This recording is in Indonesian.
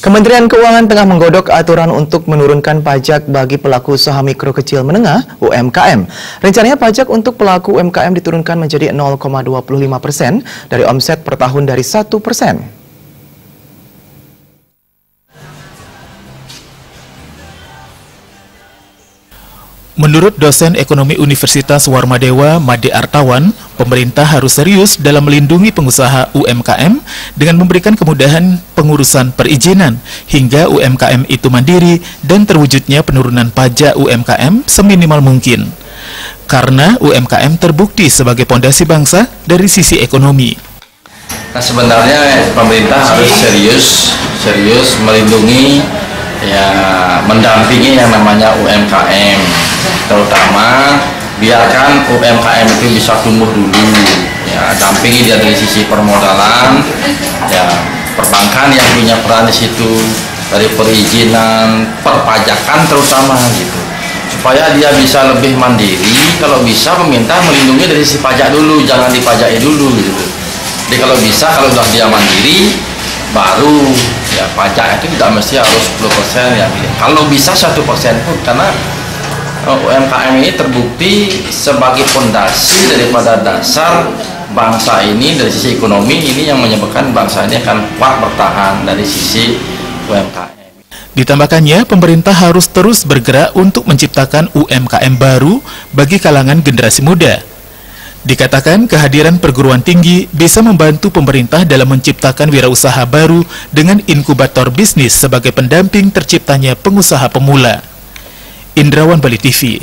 Kementerian Keuangan tengah menggodok aturan untuk menurunkan pajak bagi pelaku usaha mikro kecil menengah (UMKM). Rencananya pajak untuk pelaku UMKM diturunkan menjadi 0,25% dari omset per tahun dari 1%. Menurut dosen ekonomi Universitas Warmadewa, Made Artawan, pemerintah harus serius dalam melindungi pengusaha UMKM dengan memberikan kemudahan pengurusan perizinan hingga UMKM itu mandiri dan terwujudnya penurunan pajak UMKM seminimal mungkin. Karena UMKM terbukti sebagai pondasi bangsa dari sisi ekonomi. Nah, sebenarnya pemerintah harus serius melindungi, mendampingi yang namanya UMKM. Terutama biarkan UMKM itu bisa tumbuh dulu, dampingi dia dari sisi permodalan, perbankan yang punya peran di situ, dari perizinan, perpajakan terutama gitu, supaya dia bisa lebih mandiri. Kalau bisa pemerintah melindungi dari sisi pajak dulu, jangan dipajaki dulu gitu. Jadi kalau bisa, kalau sudah dia mandiri, baru pajak itu tidak mesti harus 10% kalau bisa 1% pun, karena UMKM ini terbukti sebagai fondasi daripada dasar bangsa ini dari sisi ekonomi. Ini yang menyebabkan bangsa ini akan kuat bertahan dari sisi UMKM. Ditambahkannya, pemerintah harus terus bergerak untuk menciptakan UMKM baru bagi kalangan generasi muda. Dikatakan kehadiran perguruan tinggi bisa membantu pemerintah dalam menciptakan wirausaha baru dengan inkubator bisnis sebagai pendamping terciptanya pengusaha pemula. Indrawan Bali TV.